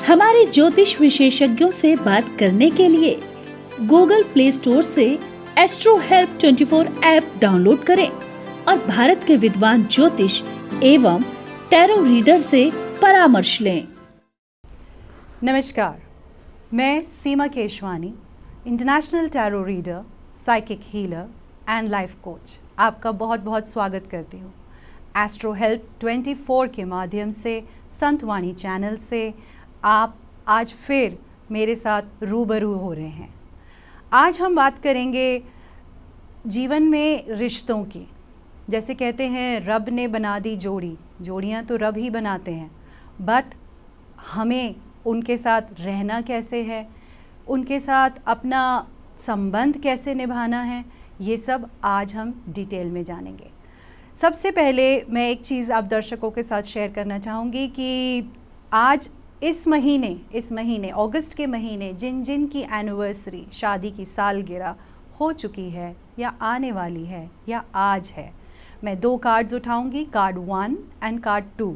हमारे ज्योतिष विशेषज्ञों से बात करने के लिए गूगल प्ले स्टोर से एस्ट्रो हेल्प 24 ऐप डाउनलोड करें और भारत के विद्वान ज्योतिष एवं टैरो रीडर से परामर्श लें। नमस्कार, मैं Seema Keshwani, international tarot reader, psychic healer and life coach, आपका बहुत बहुत स्वागत करती हूँ। एस्ट्रो हेल्प 24 के माध्यम से संतवाणी चैनल से आप आज फिर मेरे साथ रूबरू हो रहे हैं। आज हम बात करेंगे जीवन में रिश्तों की। जैसे कहते हैं रब ने बना दी जोड़ी, जोड़ियाँ तो रब ही बनाते हैं, बट हमें उनके साथ रहना कैसे है, उनके साथ अपना संबंध कैसे निभाना है, ये सब आज हम डिटेल में जानेंगे। सबसे पहले मैं एक चीज़ आप दर्शकों के साथ शेयर करना चाहूँगी कि आज इस महीने अगस्त के महीने जिन जिन की एनिवर्सरी, शादी की सालगिरह हो चुकी है या आने वाली है या आज है, मैं 2 कार्ड्स उठाऊंगी, कार्ड 1 एंड कार्ड 2।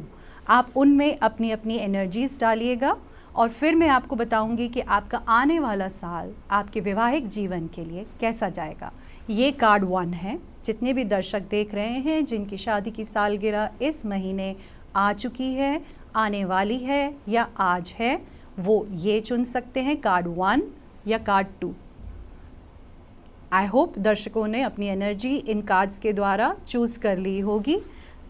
आप उनमें अपनी अपनी एनर्जीज डालिएगा और फिर मैं आपको बताऊंगी कि आपका आने वाला साल आपके वैवाहिक जीवन के लिए कैसा जाएगा। ये कार्ड 1 है। जितने भी दर्शक देख रहे हैं जिनकी शादी की सालगिरह इस महीने आ चुकी है, आने वाली है या आज है, वो ये चुन सकते हैं कार्ड 1 या कार्ड 2। आई होप दर्शकों ने अपनी एनर्जी इन कार्ड्स के द्वारा चूज़ कर ली होगी।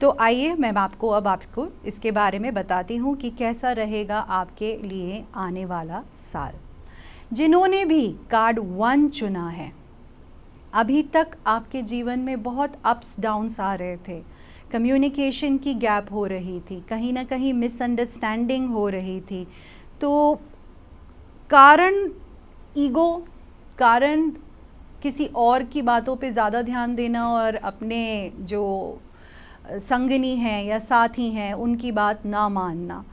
तो आइए मैं आपको इसके बारे में बताती हूँ कि कैसा रहेगा आपके लिए आने वाला साल। जिन्होंने भी कार्ड 1 चुना है, अभी तक आपके जीवन में बहुत अप्स डाउन्स आ रहे थे, कम्युनिकेशन की गैप हो रही थी, कहीं ना कहीं मिसअंडरस्टैंडिंग हो रही थी। तो कारण ईगो, कारण किसी और की बातों पे ज़्यादा ध्यान देना और अपने जो संगनी हैं या साथी हैं उनकी बात ना मानना।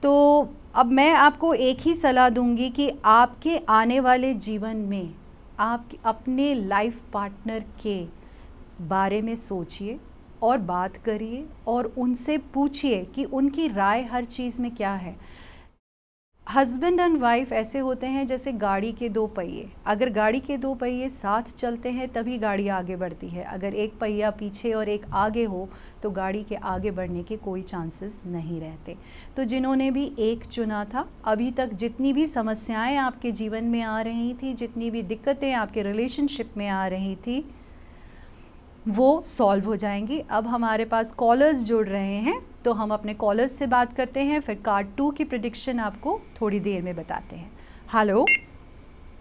तो अब मैं आपको एक ही सलाह दूंगी कि आपके आने वाले जीवन में आप अपने लाइफ पार्टनर के बारे में सोचिए और बात करिए और उनसे पूछिए कि उनकी राय हर चीज़ में क्या है। हस्बैंड एंड वाइफ ऐसे होते हैं जैसे गाड़ी के 2 पहिए। अगर गाड़ी के 2 पहिए साथ चलते हैं तभी गाड़ी आगे बढ़ती है। अगर एक पहिया पीछे और एक आगे हो तो गाड़ी के आगे बढ़ने के कोई चांसेस नहीं रहते। तो जिन्होंने भी एक चुना था, अभी तक जितनी भी समस्याएं आपके जीवन में आ रही थी, जितनी भी दिक्कतें आपके रिलेशनशिप में आ रही थी, वो सॉल्व हो जाएंगी। अब हमारे पास कॉलर्स जुड़ रहे हैं तो हम अपने कॉलर्स से बात करते हैं, फिर कार्ड 2 की प्रेडिक्शन आपको थोड़ी देर में बताते हैं। हेलो,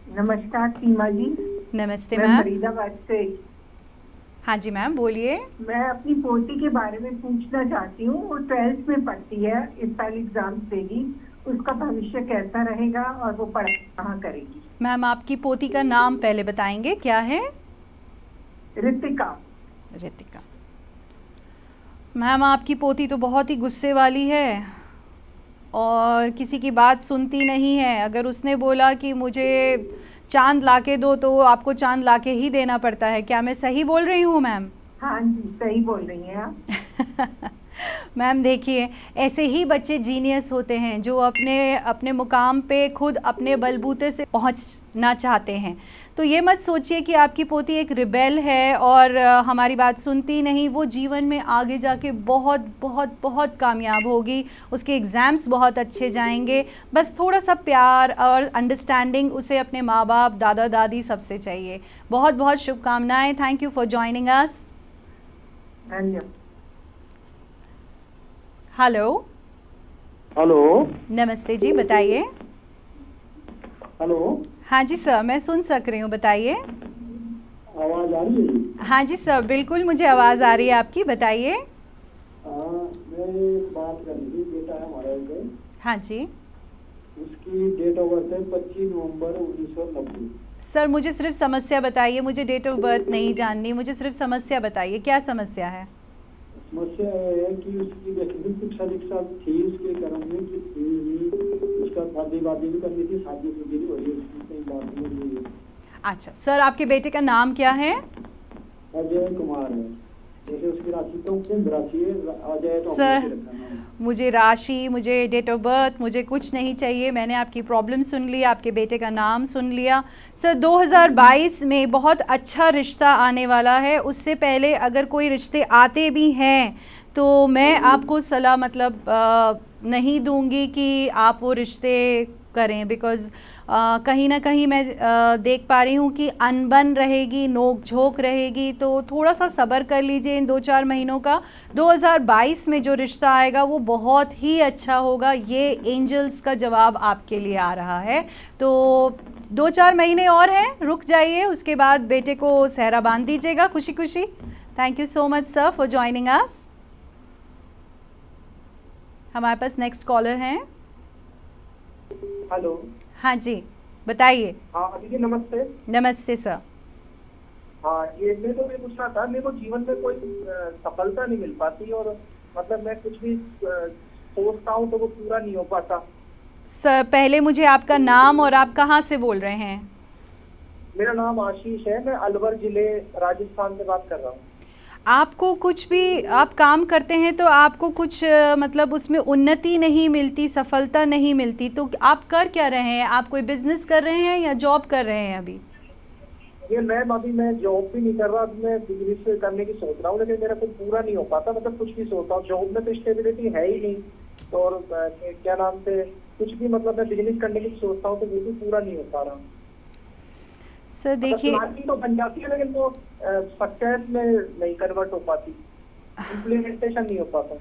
नमस्कार सीमा जी। नमस्ते मैं मैम। फरीदाबाद से। हाँ जी मैम, बोलिए। मैं अपनी पोती के बारे में पूछना चाहती हूँ। वो 12th में पढ़ती है, इस साल एग्जाम देगी। उसका भविष्य कैसा रहेगा और वो पढ़ाई कहाँ करेगी? मैम आपकी पोती का नाम पहले बताएंगे, क्या है? ऋतिका। मैम आपकी पोती तो बहुत ही गुस्से वाली है और किसी की बात सुनती नहीं है। अगर उसने बोला कि मुझे चांद लाके दो तो आपको चांद लाके ही देना पड़ता है। क्या मैं सही बोल रही हूँ मैम? हाँ जी, सही बोल रही हैं आप। मैम देखिए, ऐसे ही बच्चे जीनियस होते हैं जो अपने मुकाम पे खुद अपने बलबूते से पहुंचना चाहते हैं। तो ये मत सोचिए कि आपकी पोती एक रिबेल है और हमारी बात सुनती नहीं। वो जीवन में आगे जाके बहुत बहुत बहुत कामयाब होगी, उसके एग्ज़ाम्स बहुत अच्छे जाएंगे। बस थोड़ा सा प्यार और अंडरस्टैंडिंग उसे अपने माँ बाप, दादा दादी सबसे चाहिए। बहुत बहुत शुभकामनाएं। थैंक यू फॉर ज्वाइनिंग अस। धन्यवाद। हेलो। हेलो, नमस्ते जी, बताइए। हेलो। हाँ जी सर, मैं सुन सक रही हूँ, बताइए। आवाज आ रही है? हाँ जी सर, बिल्कुल मुझे आवाज़ आ रही है आपकी, बताइए। मैं एक बात करनी थी। बेटा है हमारा एक। हाँ जी उसकी डेट ऑफ बर्थ है 25 नवंबर 1990। सर, मुझे सिर्फ समस्या बताइए, मुझे डेट ऑफ बर्थ नहीं जाननी, मुझे सिर्फ समस्या बताइए, क्या समस्या है? समस्या यह है कि उसकी वैसे शिक्षा दीक्षा थी उसके कर्म में कि थी ही। उसका शादी वादी भी करनी थी, शादी शुदी नहीं हो रही उसकी, कहीं बात नहीं हो रही। अच्छा सर, आपके बेटे का नाम क्या है? अजय कुमार है। जैसे उसकी राशि तो सिंध राशि है, आ जाए तो सर, हमने रखा नाम। मुझे राशि, मुझे डेट ऑफ बर्थ, मुझे कुछ नहीं चाहिए। मैंने आपकी प्रॉब्लम सुन ली, आपके बेटे का नाम सुन लिया। सर 2022 में बहुत अच्छा रिश्ता आने वाला है। उससे पहले अगर कोई रिश्ते आते भी हैं तो मैं आपको सलाह मतलब नहीं दूंगी कि आप वो रिश्ते करें, बिकॉज़ कहीं ना कहीं मैं देख पा रही हूँ कि अनबन रहेगी, नोक झोंक रहेगी। तो थोड़ा सा सब्र कर लीजिए इन 2-4 महीनों का। 2022 में जो रिश्ता आएगा वो बहुत ही अच्छा होगा। ये एंजल्स का जवाब आपके लिए आ रहा है। तो 2-4 महीने और हैं, रुक जाइए, उसके बाद बेटे को सहरा बांध दीजिएगा खुशी खुशी। Thank you so much sir for joining अस। हमारे पास नेक्स्ट कॉलर हैं। हेलो। हाँ जी, बताइए। हाँ दीदी नमस्ते। नमस्ते सर। हाँ ये मैं तो ये पूछना था, मेरे को जीवन में कोई सफलता नहीं मिल पाती और मतलब मैं कुछ भी सोचता हूँ तो वो पूरा नहीं हो पाता। सर पहले मुझे आपका नाम और आप कहाँ से बोल रहे हैं? मेरा नाम आशीष है, मैं अलवर जिले राजस्थान से बात कर रहा हूँ। आपको कुछ भी आप काम करते हैं तो आपको कुछ मतलब उसमें उन्नति नहीं मिलती, सफलता नहीं मिलती, तो आप कर क्या रहे हैं? आप कोई बिजनेस कर रहे हैं या जॉब कर रहे हैं अभी? ये मैम अभी मैं जॉब भी नहीं कर रहा, अभी मैं बिजनेस करने की सोच रहा हूँ, लेकिन मेरा कुछ पूरा नहीं हो पाता। मतलब कुछ भी सोचता हूँ, जॉब में तो स्टेबिलिटी है ही नहीं, तो और क्या नाम से कुछ भी मतलब मैं बिजनेस करने की सोचता हूँ तो वो भी पूरा नहीं हो पा रहा। सर देखिए, प्लानिंग तो बन जाती है लेकिन वो सक्सेस में नहीं कन्वर्ट हो पाती, इम्प्लीमेंटेशन नहीं हो पाता।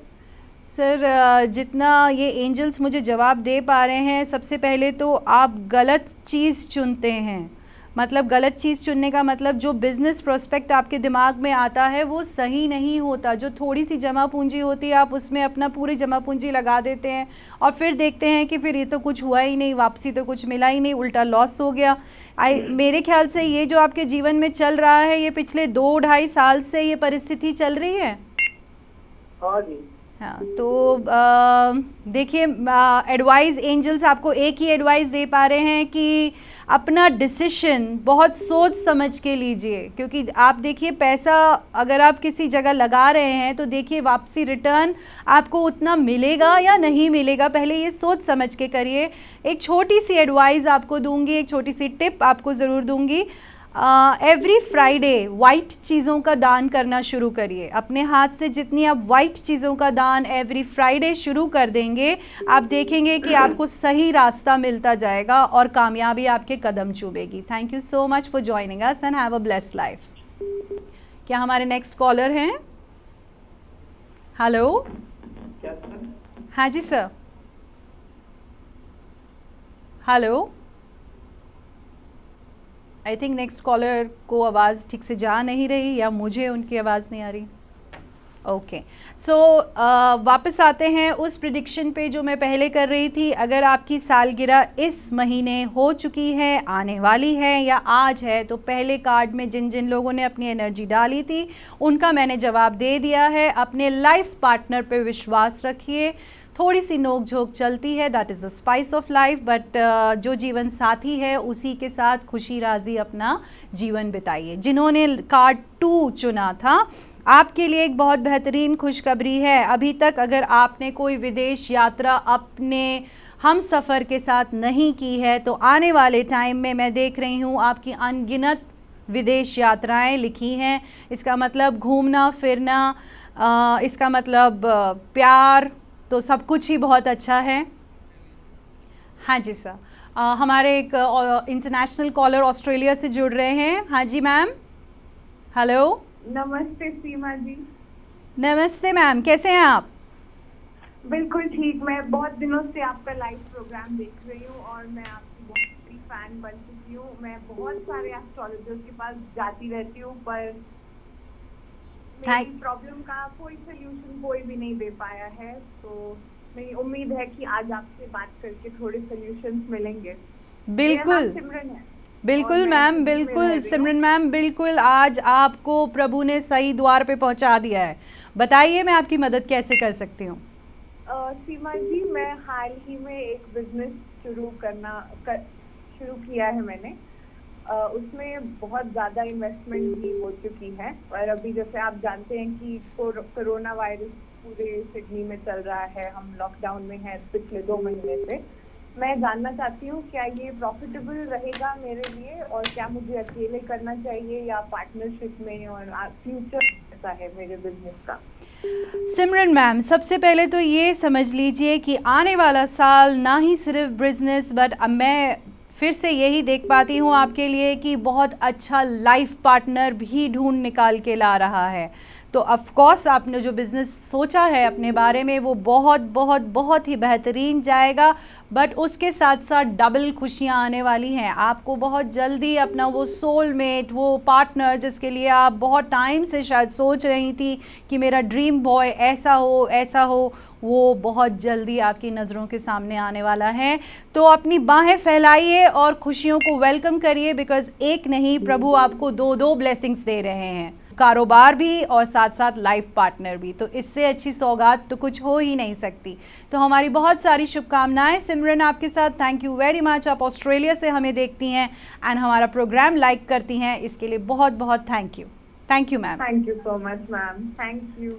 सर जितना ये एंजल्स मुझे जवाब दे पा रहे हैं, सबसे पहले तो आप गलत चीज़ चुनते हैं। मतलब गलत चीज़ चुनने का मतलब जो बिज़नेस प्रोस्पेक्ट आपके दिमाग में आता है वो सही नहीं होता। जो थोड़ी सी जमा पूंजी होती है आप उसमें अपना पूरी जमा पूंजी लगा देते हैं और फिर देखते हैं कि फिर ये तो कुछ हुआ ही नहीं, वापसी तो कुछ मिला ही नहीं, उल्टा लॉस हो गया। मेरे ख्याल से ये जो आपके जीवन में चल रहा है ये पिछले 2-2.5 साल से ये परिस्थिति चल रही है। हाँ जी। हाँ, तो देखिए, एडवाइस एंजल्स आपको एक ही एडवाइस दे पा रहे हैं कि अपना डिसीशन बहुत सोच समझ के लीजिए, क्योंकि आप देखिए पैसा अगर आप किसी जगह लगा रहे हैं तो देखिए वापसी रिटर्न आपको उतना मिलेगा या नहीं मिलेगा, पहले ये सोच समझ के करिए। एक छोटी सी एडवाइस आपको दूंगी, एक छोटी सी टिप आपको ज़रूर दूंगी। एवरी फ्राइडे वाइट चीज़ों का दान करना शुरू करिए। अपने हाथ से जितनी आप वाइट चीज़ों का दान एवरी फ्राइडे शुरू कर देंगे, आप देखेंगे कि आपको सही रास्ता मिलता जाएगा और कामयाबी आपके कदम चूमेगी। Thank you so much for joining us and have a blessed life. क्या हमारे नेक्स्ट कॉलर हैं? हेलो। क्या सर? हाँ जी sir. Hello. I think next caller को आवाज़ ठीक से जा नहीं रही या मुझे उनकी आवाज़ नहीं आ रही। ओके, सो वापस आते हैं उस प्रिडिक्शन पे जो मैं पहले कर रही थी। अगर आपकी सालगिरह इस महीने हो चुकी है, आने वाली है या आज है, तो पहले कार्ड में जिन जिन लोगों ने अपनी एनर्जी डाली थी उनका मैंने जवाब दे दिया है। अपने लाइफ पार्टनर पे विश्वास रखिए। थोड़ी सी नोक झोंक चलती है, that is the spice of life, but जो जीवन साथी है उसी के साथ खुशी राजी अपना जीवन बिताइए। जिन्होंने कार्ड 2 चुना था, आपके लिए एक बहुत बेहतरीन खुशखबरी है। अभी तक अगर आपने कोई विदेश यात्रा अपने हम सफ़र के साथ नहीं की है तो आने वाले टाइम में मैं देख रही हूँ आपकी अनगिनत विदेश यात्राएं लिखी हैं। इसका मतलब घूमना फिरना, इसका मतलब प्यार, तो सब कुछ ही बहुत अच्छा है। हाँ जी सर, हमारे एक इंटरनेशनल कॉलर ऑस्ट्रेलिया से जुड़ रहे हैं। हाँ जी मैम। हेलो। नमस्ते सीमा जी। नमस्ते मैम, कैसे हैं आप? बिल्कुल ठीक। मैं बहुत दिनों से आपका लाइव प्रोग्राम देख रही हूँ और मैं आपकी बहुत बड़ी फैन बन चुकी हूँ। मैं बहुत सारे एस्ट्रोलॉजर्स के पास जाती रहती हूँ पर मेरी प्रॉब्लम का कोई सोल्यूशन कोई भी नहीं दे पाया है, तो मेरी उम्मीद है कि आज आपसे बात करके थोड़े सोल्यूशंस मिलेंगे। बिल्कुल सिमरन है। बिल्कुल मैम, बिल्कुल सिमरन मैम, बिल्कुल आज आपको प्रभु ने सही द्वार पे पहुंचा दिया है। बताइए मैं आपकी मदद कैसे कर सकती हूँ? सीमा जी, मैं हाल ही में एक बिजनेस शुरू किया है मैंने। उसमें बहुत ज़्यादा इन्वेस्टमेंट भी हो चुकी है। और अभी जैसे आप जानते हैं कि कोरोना वायरस पूरे सिडनी में चल रहा है, हम लॉकडाउन में हैं पिछले 2 महीने से। मैं जानना चाहती हूँ क्या ये प्रॉफिटेबल रहेगा मेरे लिए, और क्या मुझे अकेले करना चाहिए या पार्टनरशिप में, और फ्यूचर कैसा है मेरे बिजनेस का। सिमरन मैम, सबसे पहले तो ये समझ लीजिए कि आने वाला साल ना ही सिर्फ बिजनेस बट मैं फिर से यही देख पाती हूँ आपके लिए कि बहुत अच्छा लाइफ पार्टनर भी ढूंढ निकाल के ला रहा है। तो ऑफ कोर्स आपने जो बिज़नेस सोचा है अपने बारे में वो बहुत बहुत बहुत ही बेहतरीन जाएगा, बट उसके साथ साथ डबल खुशियाँ आने वाली हैं। आपको बहुत जल्दी अपना वो सोलमेट, वो पार्टनर जिसके लिए आप बहुत टाइम से शायद सोच रही थी कि मेरा ड्रीम बॉय ऐसा हो, वो बहुत जल्दी आपकी नज़रों के सामने आने वाला है। तो अपनी बाहें फैलाइए और खुशियों को वेलकम करिए, बिकॉज़ एक नहीं, प्रभु आपको 2 ब्लेसिंग्स दे रहे हैं, कारोबार भी और साथ साथ लाइफ पार्टनर भी। तो इससे अच्छी सौगात तो कुछ हो ही नहीं सकती। तो हमारी बहुत सारी शुभकामनाएं सिमरन आपके साथ। Thank you very much. आप ऑस्ट्रेलिया से हमें देखती हैं एंड हमारा प्रोग्राम लाइक करती हैं, इसके लिए बहुत बहुत thank you ma'am. Thank you so much ma'am, thank you.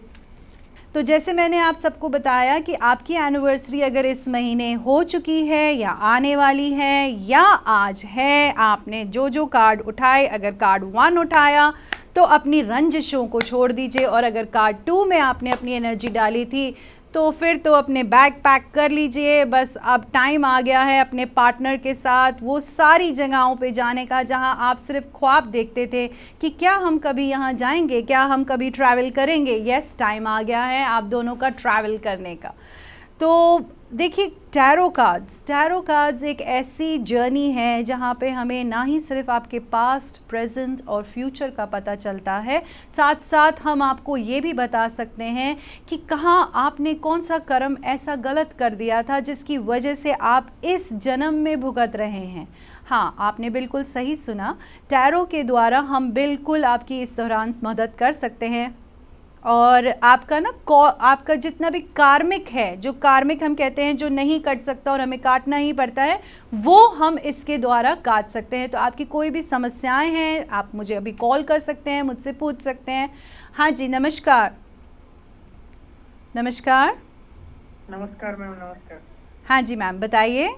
तो जैसे मैंने आप सबको बताया कि आपकी एनिवर्सरी अगर इस महीने हो चुकी है या आने वाली है या आज है, आपने जो कार्ड उठाए, अगर कार्ड 1 उठाया तो अपनी रंजिशों को छोड़ दीजिए, और अगर कार्ड 2 में आपने अपनी एनर्जी डाली थी तो फिर तो अपने बैग पैक कर लीजिए। बस अब टाइम आ गया है अपने पार्टनर के साथ वो सारी जगहों पे जाने का जहां आप सिर्फ ख्वाब देखते थे कि क्या हम कभी यहां जाएंगे, क्या हम कभी ट्रैवल करेंगे। यस, टाइम आ गया है आप दोनों का ट्रैवल करने का। तो देखिए, टैरो कार्ड्स एक ऐसी जर्नी है जहाँ पे हमें ना ही सिर्फ आपके पास्ट, प्रेजेंट और फ्यूचर का पता चलता है, साथ साथ हम आपको ये भी बता सकते हैं कि कहाँ आपने कौन सा कर्म ऐसा गलत कर दिया था जिसकी वजह से आप इस जन्म में भुगत रहे हैं। हाँ, आपने बिल्कुल सही सुना, टैरो के द्वारा हम बिल्कुल आपकी इस दौरान मदद कर सकते हैं। और आपका आपका जितना भी कार्मिक है, जो कार्मिक हम कहते हैं जो नहीं कट सकता और हमें काटना ही पड़ता है, वो हम इसके द्वारा काट सकते हैं। तो आपकी कोई भी समस्याएं हैं आप मुझे अभी कॉल कर सकते हैं, मुझसे पूछ सकते हैं। हाँ जी, नमस्कार नमस्कार मैम। नमस्कार। हाँ जी मैम, बताइए।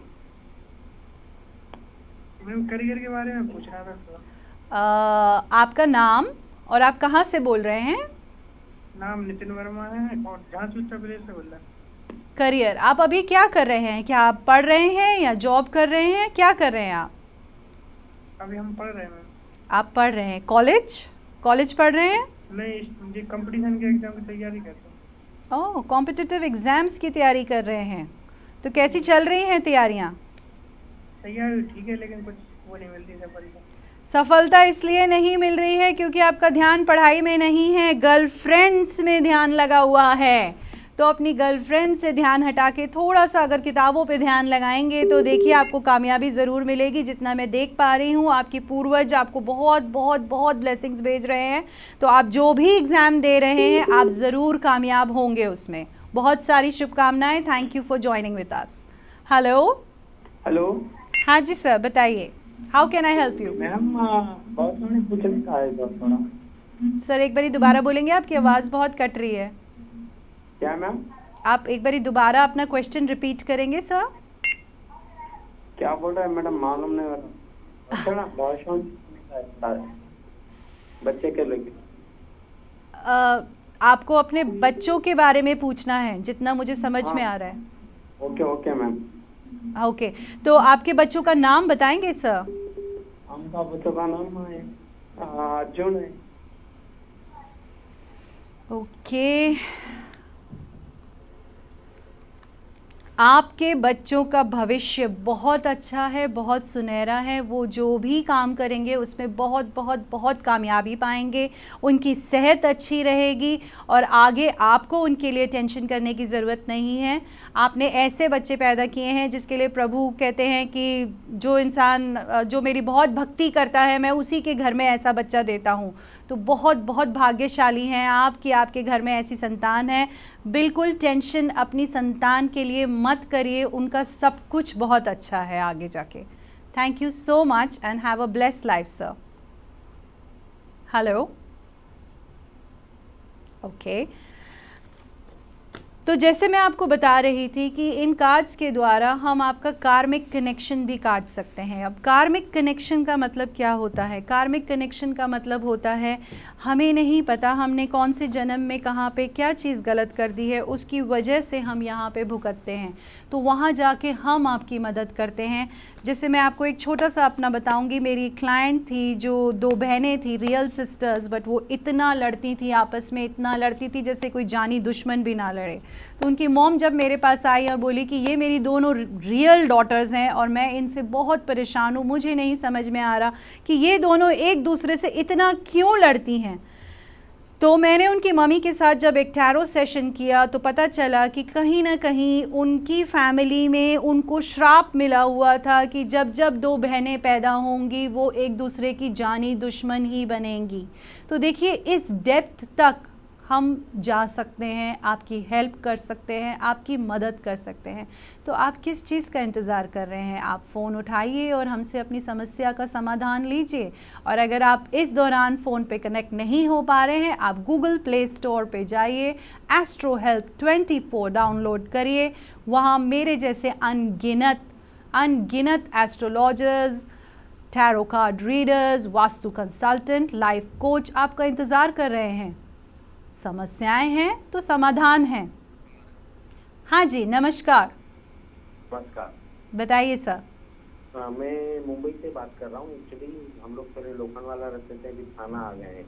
मैम करियर के बारे में पूछ रहा था। आपका नाम और आप कहाँ से बोल रहे हैं? नाम नितिन वर्मा है और झांसी उत्तर प्रदेश से बोल रहा है। करियर, आप अभी क्या कर रहे हैं? क्या आप पढ़ रहे हैं या जॉब कर रहे हैं? क्या कर रहे हैं आप? अभी हम पढ़ रहे हैं मैम। आप पढ़ रहे हैं? कॉलेज पढ़ रहे हैं? नहीं, ये कंपटीशन के एग्जाम की तैयारी करते हैं। ओह, कॉम्पिटिटिव एग्जाम्स की तैयारी कर रहे हैं। तो कैसी चल रही हैं तैयारियाँ? तैयारी ठीक है, लेकिन कुछ वो नहीं मिलती सफलता इसलिए नहीं मिल रही है क्योंकि आपका ध्यान पढ़ाई में नहीं है, गर्लफ्रेंड्स में ध्यान लगा हुआ है। तो अपनी गर्लफ्रेंड से ध्यान हटा के थोड़ा सा अगर किताबों पे ध्यान लगाएंगे तो देखिए आपको कामयाबी ज़रूर मिलेगी। जितना मैं देख पा रही हूँ आपकी पूर्वज आपको बहुत बहुत बहुत ब्लेसिंग्स भेज रहे हैं। तो आप जो भी एग्ज़ाम दे रहे हैं आप ज़रूर कामयाब होंगे उसमें। बहुत सारी शुभकामनाएं। Thank you for joining with us. Hello. हाँ जी सर, बताइए, how can I help you? Ma'am बहुत पूछने का है थोड़ा। सर एक बारी दोबारा बोलेंगे, आपकी आवाज़ बहुत कट रही है। क्या मैम? आप एक बारी दोबारा अपना क्वेश्चन रिपीट करेंगे सर? क्या बोल रहे हैं मैडम, मालूम नहीं। अच्छा ना, बच्चे के लेके आपको अपने बच्चों के बारे में पूछना है जितना मुझे समझ में आ रहा है। Okay ma'am. ओके, तो आपके बच्चों का नाम बताएंगे सर? हमका बच्चों का नाम है अर्जुन है। ओके, आपके बच्चों का भविष्य बहुत अच्छा है, बहुत सुनहरा है। वो जो भी काम करेंगे उसमें बहुत बहुत बहुत कामयाबी पाएंगे। उनकी सेहत अच्छी रहेगी और आगे आपको उनके लिए टेंशन करने की ज़रूरत नहीं है। आपने ऐसे बच्चे पैदा किए हैं जिसके लिए प्रभु कहते हैं कि जो इंसान जो मेरी बहुत भक्ति करता है मैं उसी के घर में ऐसा बच्चा देता हूँ। तो बहुत बहुत भाग्यशाली हैं आप कि आपके घर में ऐसी संतान है। बिल्कुल टेंशन अपनी संतान के लिए मत करिए, उनका सब कुछ बहुत अच्छा है आगे जाके। Thank you so much and have a blessed life, sir. Hello. Okay. तो जैसे मैं आपको बता रही थी कि इन कार्ड्स के द्वारा हम आपका कार्मिक कनेक्शन भी काट सकते हैं। अब कार्मिक कनेक्शन का मतलब क्या होता है? कार्मिक कनेक्शन का मतलब होता है हमें नहीं पता हमने कौन से जन्म में कहाँ पे क्या चीज़ गलत कर दी है, उसकी वजह से हम यहाँ पे भुगतते हैं, तो वहाँ जाके हम आपकी मदद करते हैं। जैसे मैं आपको एक छोटा सा अपना बताऊंगी, मेरी क्लाइंट थी जो 2 बहनें थी, रियल सिस्टर्स, बट वो इतना लड़ती थी आपस में, इतना लड़ती थी जैसे कोई जानी दुश्मन भी ना लड़े। तो उनकी मॉम जब मेरे पास आई और बोली कि ये मेरी दोनों रियल डॉटर्स हैं और मैं इनसे बहुत परेशान हूँ, मुझे नहीं समझ में आ रहा कि ये दोनों एक दूसरे से इतना क्यों लड़ती हैं। तो मैंने उनकी मम्मी के साथ जब एक टैरो सेशन किया तो पता चला कि कहीं ना कहीं उनकी फैमिली में उनको श्राप मिला हुआ था कि जब जब 2 बहनें पैदा होंगी वो एक दूसरे की जानी दुश्मन ही बनेंगी। तो देखिए इस डेप्थ तक हम जा सकते हैं, आपकी हेल्प कर सकते हैं, आपकी मदद कर सकते हैं। तो आप किस चीज़ का इंतज़ार कर रहे हैं? आप फ़ोन उठाइए और हमसे अपनी समस्या का समाधान लीजिए। और अगर आप इस दौरान फ़ोन पे कनेक्ट नहीं हो पा रहे हैं, आप गूगल प्ले स्टोर पे जाइए, एस्ट्रो हेल्प 24 डाउनलोड करिए। वहाँ मेरे जैसे अनगिनत astrologers, tarot card readers, vastu consultant, life coach आपका इंतज़ार कर रहे हैं। समस्याएं हैं तो समाधान है। हाँ जी, नमस्कार। नमस्कार। बताइए सर। मैं मुंबई से बात कर रहा हूँ। एक्चुअली हम लोग पहले लोखंडवाला रास्ते से अभी थाना आ गए हैं।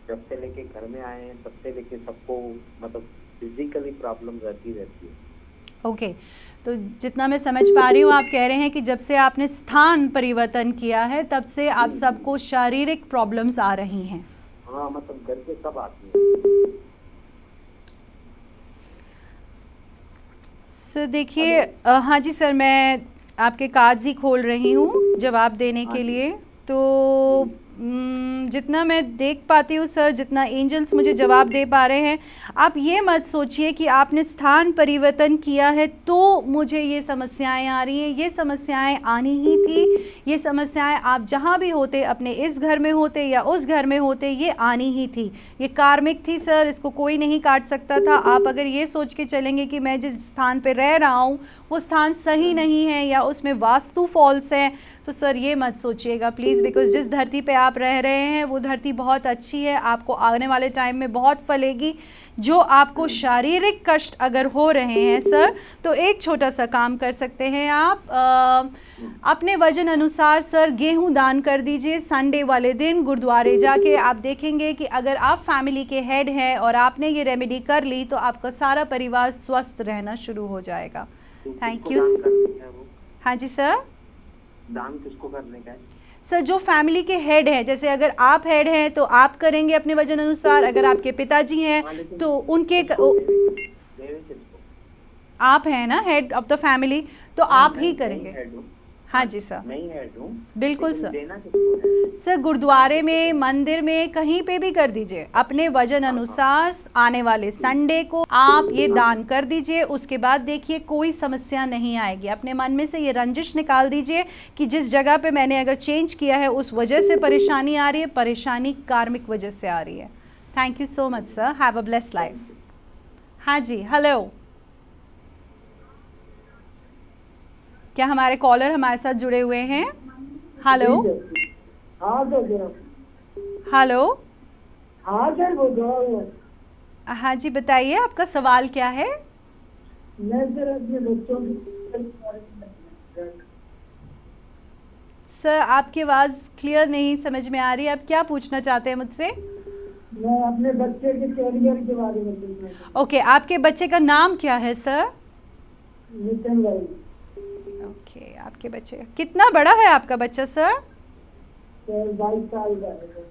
जब से लेके घर में आए हैं तब से लेके सबको मतलब फिजिकली प्रॉब्लम रहती है। ओके, तो जितना मैं समझ पा रही हूँ आप कह रहे हैं कि जब से आपने स्थान परिवर्तन किया है तब से आप सबको शारीरिक प्रॉब्लम्स आ रही हैं। हाँ, मतलब घर पे सब आती है। सर देखिए, हाँ जी सर, मैं आपके कार्ड्स ही खोल रही हूँ जवाब देने के लिए। तो जितना मैं देख पाती हूँ सर, जितना एंजल्स मुझे जवाब दे पा रहे हैं, आप ये मत सोचिए कि आपने स्थान परिवर्तन किया है तो मुझे ये समस्याएं आ रही हैं। ये समस्याएं आनी ही थी। ये समस्याएं आप जहाँ भी होते, अपने इस घर में होते या उस घर में होते, ये आनी ही थी। ये कार्मिक थी सर, इसको कोई नहीं काट सकता था। आप अगर ये सोच के चलेंगे कि मैं जिस स्थान पर रह रहा हूँ वो स्थान सही नहीं है या उसमें वास्तु फॉल्स है, तो सर ये मत सोचिएगा प्लीज़, बिकॉज़ जिस धरती पे आप रह रहे हैं वो धरती बहुत अच्छी है, आपको आने वाले टाइम में बहुत फलेगी। जो आपको शारीरिक कष्ट अगर हो रहे हैं सर, तो एक छोटा सा काम कर सकते हैं आप, अपने वजन अनुसार सर गेहूं दान कर दीजिए। संडे वाले दिन गुरुद्वारे जाके आप देखेंगे कि अगर आप फैमिली के हेड हैं और आपने ये रेमेडी कर ली तो आपका सारा परिवार स्वस्थ रहना शुरू हो जाएगा। Thank you. हाँ जी सर। दान किसको करने का है? सर जो फैमिली के हेड हैं, जैसे अगर आप हेड हैं तो आप करेंगे अपने वजन अनुसार, अगर आपके पिताजी हैं तो उनके आप हैं ना हेड ऑफ द फैमिली, तो आप ही करेंगे। हाँ जी सर, मैं ही हेड हूँ। बिल्कुल सर। देना किसको है? सर गुरुद्वारे में, मंदिर में, कहीं पे भी कर दीजिए। अपने वजन अनुसार आने वाले संडे को आप ये दान कर दीजिए। उसके बाद देखिए कोई समस्या नहीं आएगी। अपने मन में से ये रंजिश निकाल दीजिए कि जिस जगह पे मैंने अगर चेंज किया है उस वजह से परेशानी आ रही है, परेशानी कार्मिक वजह से आ रही है। Thank you so much sir, have a blessed life. हाँ जी, हेलो। क्या हमारे कॉलर हमारे साथ जुड़े हुए हैं? हेलो। हाँ सर। हेलो। हाँ सर, बोल रहा हूँ। हाँ जी, बताइए आपका सवाल क्या है? मैं सर अपने बच्चों सर आपकी आवाज़ क्लियर नहीं समझ में आ रही। आप क्या पूछना चाहते हैं मुझसे? मैं अपने बच्चे के कैरियर के बारे में पूछना चाहता हूँ। ओके, आपके बच्चे का नाम क्या है सर? नितिन भाई। ओके, आपके बच्चे कितना बड़ा है आपका बच्चा सर? 22 साल का है।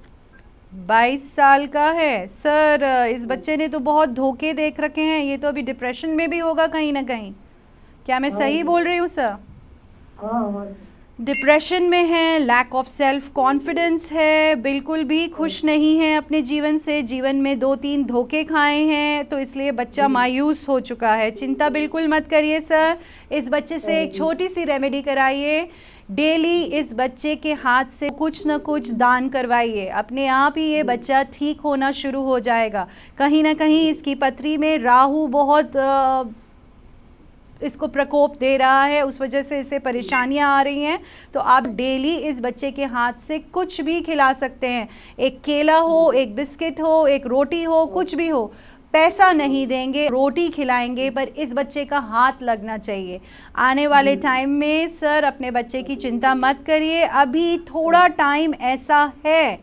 22 साल का है सर। इस बच्चे ने तो बहुत धोखे देख रखे हैं, ये तो अभी डिप्रेशन में भी होगा कहीं ना कहीं। क्या मैं सही बोल रही हूँ सर? हाँ। डिप्रेशन में है, लैक ऑफ सेल्फ कॉन्फिडेंस है, बिल्कुल भी खुश नहीं है अपने जीवन से, जीवन में 2-3 धोखे खाए हैं, तो इसलिए बच्चा मायूस हो चुका है। चिंता बिल्कुल मत करिए सर, इस बच्चे से एक छोटी सी रेमेडी कराइए। डेली इस बच्चे के हाथ से कुछ न कुछ दान करवाइए, अपने आप ही ये बच्चा ठीक होना शुरू हो जाएगा। कहीं ना कहीं इसकी पथरी में राहु बहुत इसको प्रकोप दे रहा है, उस वजह से इसे परेशानियां आ रही हैं। तो आप डेली इस बच्चे के हाथ से कुछ भी खिला सकते हैं, एक केला हो, एक बिस्किट हो, एक रोटी हो, कुछ भी हो। पैसा नहीं देंगे, रोटी खिलाएंगे, पर इस बच्चे का हाथ लगना चाहिए। आने वाले टाइम में सर अपने बच्चे की चिंता मत करिए, अभी थोड़ा टाइम ऐसा है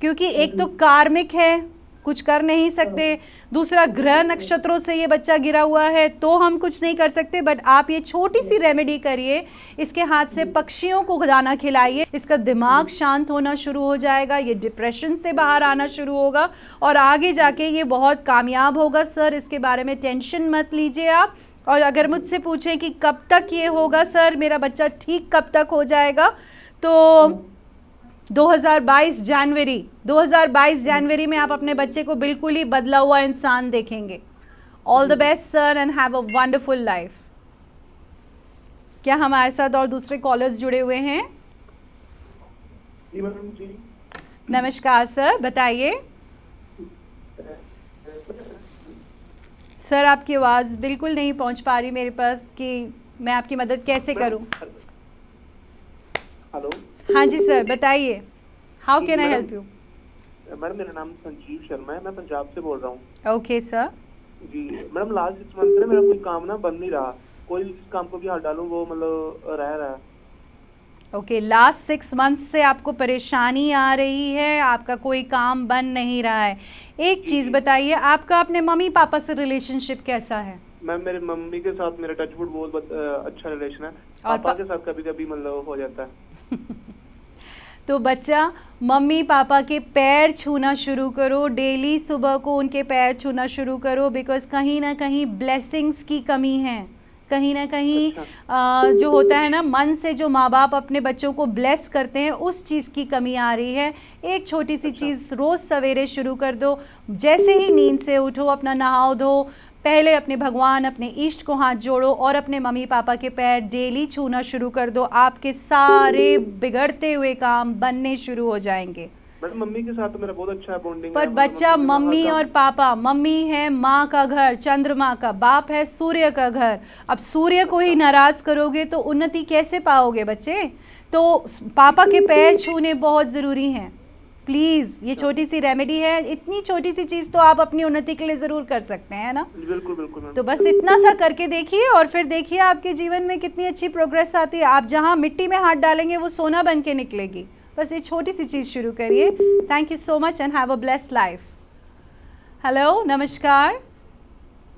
क्योंकि एक तो कार्मिक है, कुछ कर नहीं सकते, दूसरा ग्रह नक्षत्रों से ये बच्चा गिरा हुआ है तो हम कुछ नहीं कर सकते। बट आप ये छोटी सी रेमेडी करिए, इसके हाथ से पक्षियों को दाना खिलाइए, इसका दिमाग शांत होना शुरू हो जाएगा, ये डिप्रेशन से बाहर आना शुरू होगा और आगे जाके ये बहुत कामयाब होगा। सर इसके बारे में टेंशन मत लीजिए आप। और अगर मुझसे पूछें कि कब तक ये होगा सर, मेरा बच्चा ठीक कब तक हो जाएगा, तो 2022 जनवरी में आप अपने बच्चे को बिल्कुल ही बदला हुआ इंसान देखेंगे। All the best sir and have a wonderful life. क्या हमारे साथ और दूसरे कॉलर्स जुड़े हुए हैं? जी मैडम जी। नमस्कार सर, बताइए। सर आपकी आवाज़ बिल्कुल नहीं पहुंच पा रही मेरे पास कि मैं आपकी मदद कैसे करूं। हेलो। हाँ जी सर, बताइए, how can I help you? Madam मेरा नाम संजीव शर्मा है, मैं पंजाब से बोल रहा हूँ। Okay sir. जी मैडम, लास्ट 6 मंथ से मेरा कोई काम ना बंद नहीं रहा, कोई जिस काम को भी हाथ डालूं वो मतलब रह रहा है। ओके, लास्ट 6 मंथ से आपको परेशानी आ रही है, आपका कोई काम बन नहीं रहा है। एक चीज़ बताइए, आपका अपने मम्मी पापा से रिलेशनशिप कैसा है? मैम मेरे मम्मी के साथ मेरा टचवुड बहुत अच्छा रिलेशन है, और पापा के साथ कभी कभी मतलब हो जाता है। तो बच्चा, मम्मी पापा के पैर छूना शुरू करो, डेली सुबह को उनके पैर छूना शुरू करो, बिकॉज कहीं ना कहीं ब्लेसिंग्स की कमी है, कहीं ना कहीं जो होता है ना, मन से जो माँ बाप अपने बच्चों को ब्लेस करते हैं उस चीज़ की कमी आ रही है। एक छोटी सी चीज़ रोज़ सवेरे शुरू कर दो, जैसे ही नींद से उठो अपना नहाओ धो, पहले अपने भगवान, अपने इष्ट को हाथ जोड़ो और अपने मम्मी पापा के पैर डेली छूना शुरू कर दो। आपके सारे बिगड़ते हुए काम बनने शुरू हो जाएंगे। मैडम मम्मी के साथ तो मेरा बहुत अच्छा बॉन्डिंग पर है। बच्चा, मम्मी और पापा, मम्मी है माँ का घर, चंद्रमा का, बाप है सूर्य का घर। अब सूर्य को ही नाराज करोगे तो उन्नति कैसे पाओगे बच्चे? तो पापा के पैर छूने बहुत ज़रूरी हैं। प्लीज़, ये छोटी सी रेमेडी है, इतनी छोटी सी चीज़ तो आप अपनी उन्नति के लिए ज़रूर कर सकते हैं ना। बिल्कुल बिल्कुल मैम। तो बस इतना सा करके देखिए और फिर देखिए आपके जीवन में कितनी अच्छी प्रोग्रेस आती है। आप जहाँ मिट्टी में हाथ डालेंगे वो सोना बन के निकलेगी। बस ये छोटी सी चीज़ शुरू करिए। Thank you so much and have a blessed life. Hello, नमस्कार।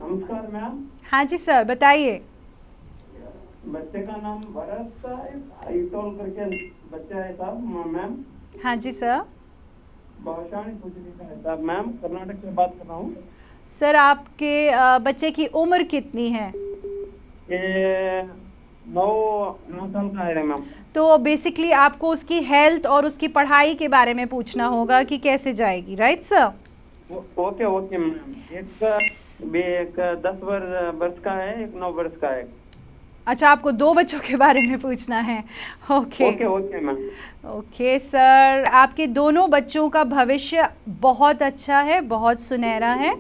नमस्कार मैम। हाँ जी सर, बताइए। बच्चे का नाम भरत आईटोल करके बच्चा है साहब। मैम हाँ जी सर। भाषाणी पूछने का है साहब। मैम कर्नाटक से बात कर रहा हूँ। सर आपके बच्चे की उम्र कितनी है? ये 9 साल का है मैम। तो बेसिकली आपको उसकी हेल्थ और उसकी पढ़ाई के बारे में पूछना होगा कि कैसे जाएगी, right sir? Okay okay ma'am. एक 10 वर्ष का है, एक 9 वर्ष का है। अच्छा, आपको 2 बच्चों के बारे में पूछना है। Okay okay okay ma'am. Okay sir, आपके दोनों बच्चों का भविष्य बहुत अच्छा है, बहुत सुनहरा है,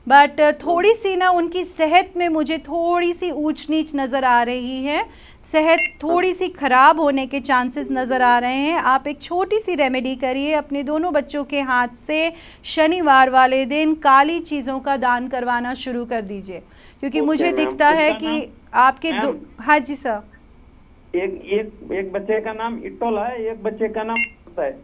बट थोड़ी सी ना उनकी सेहत में मुझे थोड़ी सी ऊंच नीच नज़र आ रही है। सेहत थोड़ी सी ख़राब होने के चांसेस नज़र आ रहे हैं। आप एक छोटी सी रेमेडी करिए, अपने दोनों बच्चों के हाथ से शनिवार वाले दिन काली चीज़ों का दान करवाना शुरू कर दीजिए, क्योंकि मुझे दिखता है कि आपके दो। हाँ जी सर। एक बच्चे का नाम इटोल है, एक बच्चे का नाम है।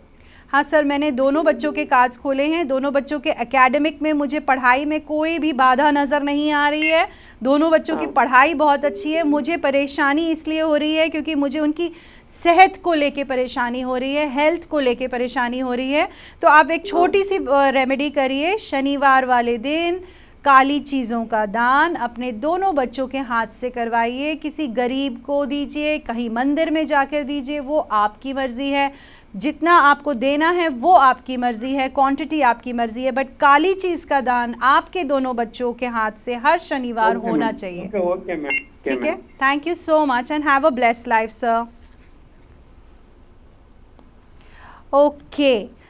हाँ सर, मैंने दोनों बच्चों के कार्ड्स खोले हैं। दोनों बच्चों के एकेडमिक में मुझे पढ़ाई में कोई भी बाधा नज़र नहीं आ रही है। दोनों बच्चों की पढ़ाई बहुत अच्छी है। मुझे परेशानी इसलिए हो रही है क्योंकि मुझे उनकी सेहत को लेके परेशानी हो रही है, हेल्थ को लेके परेशानी हो रही है। तो आप एक छोटी सी रेमेडी करिए, शनिवार वाले दिन काली चीज़ों का दान अपने दोनों बच्चों के हाथ से करवाइए, किसी गरीब को दीजिए, कहीं मंदिर में जाकर दीजिए, वो आपकी मर्ज़ी है। जितना आपको देना है वो आपकी मर्ज़ी है, क्वांटिटी आपकी मर्ज़ी है, बट काली चीज़ का दान आपके दोनों बच्चों के हाथ से हर शनिवार होना चाहिए। ओके मैम, ठीक है, thank you so much and have a blessed life sir. Okay,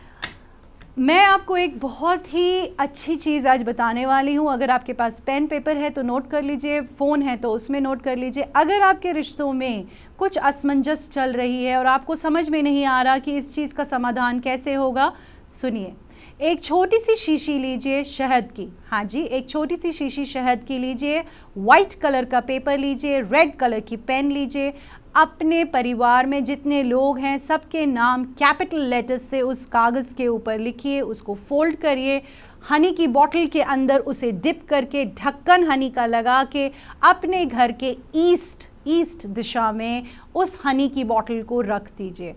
मैं आपको एक बहुत ही अच्छी चीज़ आज बताने वाली हूँ। अगर आपके पास पेन पेपर है तो नोट कर लीजिए, फ़ोन है तो उसमें नोट कर लीजिए। अगर आपके रिश्तों में कुछ असमंजस चल रही है और आपको समझ में नहीं आ रहा कि इस चीज़ का समाधान कैसे होगा, सुनिए। एक छोटी सी शीशी लीजिए शहद की, हाँ जी, एक छोटी सी शीशी शहद की लीजिए, वाइट कलर का पेपर लीजिए, रेड कलर की पेन लीजिए। अपने परिवार में जितने लोग हैं सबके नाम कैपिटल लेटर्स से उस कागज़ के ऊपर लिखिए, उसको फोल्ड करिए, हनी की बॉटल के अंदर उसे डिप करके ढक्कन हनी का लगा के अपने घर के ईस्ट दिशा में उस हनी की बॉटल को रख दीजिए।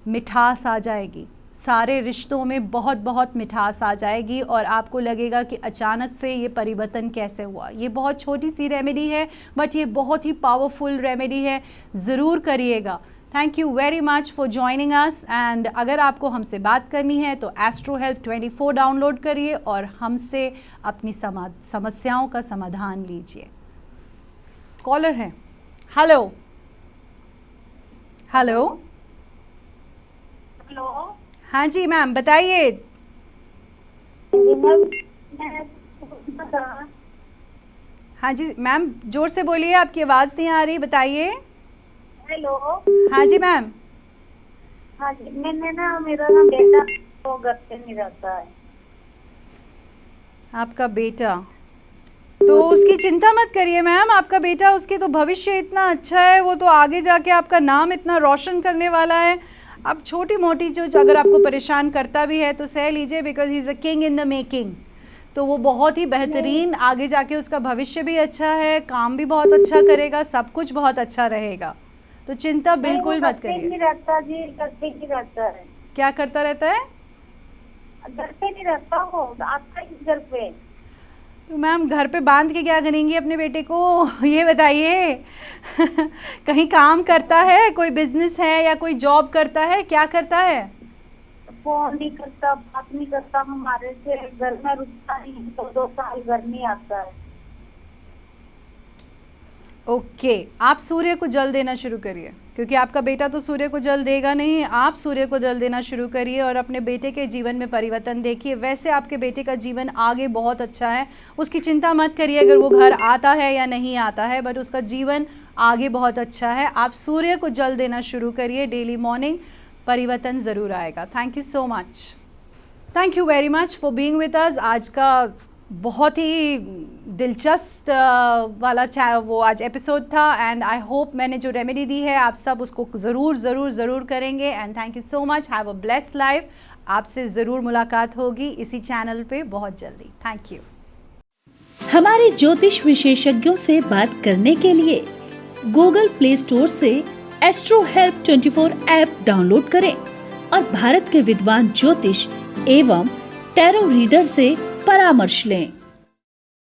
मिठास आ जाएगी, सारे रिश्तों में बहुत बहुत मिठास आ जाएगी और आपको लगेगा कि अचानक से ये परिवर्तन कैसे हुआ। ये बहुत छोटी सी रेमेडी है बट ये बहुत ही पावरफुल रेमेडी है, ज़रूर करिएगा। Thank you very much for joining us and अगर आपको हमसे बात करनी है तो एस्ट्रो हेल्प 24 डाउनलोड करिए और हमसे अपनी समस्याओं का समाधान लीजिए। कॉलर है, हेलो हेलो। हेलो हाँ जी मैम, बताइए। हाँ जी मैम, जोर से बोलिए, आपकी आवाज़ नहीं आ रही, बताइए। हेलो। हाँ जी मैम। हाँ जी, मैंने ना मेरा ना बेटा तो घर पे नहीं रहता है। आपका बेटा, तो उसकी चिंता मत करिए मैम। आपका बेटा, उसकी तो भविष्य इतना अच्छा है, वो तो आगे जाके आपका नाम इतना रोशन करने वाला है। अब छोटी मोटी जो अगर आपको परेशान करता भी है तो सह लीजिए, because he is a king in the making. तो वो बहुत ही बेहतरीन, आगे जाके उसका भविष्य भी अच्छा है, काम भी बहुत अच्छा करेगा, सब कुछ बहुत अच्छा रहेगा, तो चिंता बिल्कुल मत करिए। नहीं रहता जी, घर पे नहीं रहता है। क्या करता रहता है? घर पे नहीं रहता वो, आता ही घर पे। तो मैम घर पे बांध के क्या करेंगी अपने बेटे को, ये बताइए। कहीं काम करता है, कोई बिजनेस है या कोई जॉब करता है, क्या करता है? फोन नहीं करता, बात नहीं करता हमारे से, घर में रुकता नहीं, 2 साल घर नहीं आता है। ओके, आप सूर्य को जल देना शुरू करिए, क्योंकि आपका बेटा तो सूर्य को जल देगा नहीं, आप सूर्य को जल देना शुरू करिए और अपने बेटे के जीवन में परिवर्तन देखिए। वैसे आपके बेटे का जीवन आगे बहुत अच्छा है, उसकी चिंता मत करिए अगर वो घर आता है या नहीं आता है, बट उसका जीवन आगे बहुत अच्छा है। आप सूर्य को जल देना शुरू करिए डेली मॉर्निंग, परिवर्तन ज़रूर आएगा। Thank you so much, thank you very much for being with us. आज का बहुत ही दिलचस्प वाला वो आज एपिसोड था एंड आई होप मैंने जो रेमेडी दी है आप सब उसको ज़रूर करेंगे and thank you so much. Have a blessed life. आपसे ज़रूर मुलाकात होगी इसी चैनल पे बहुत जल्दी। Thank you. हमारे ज्योतिष विशेषज्ञों से बात करने के लिए गूगल प्ले स्टोर से एस्ट्रो हेल्प 24 ऐप डाउनलोड करें और भारत के विद्वान ज्योतिष एवं टैरो रीडर से परामर्श लें।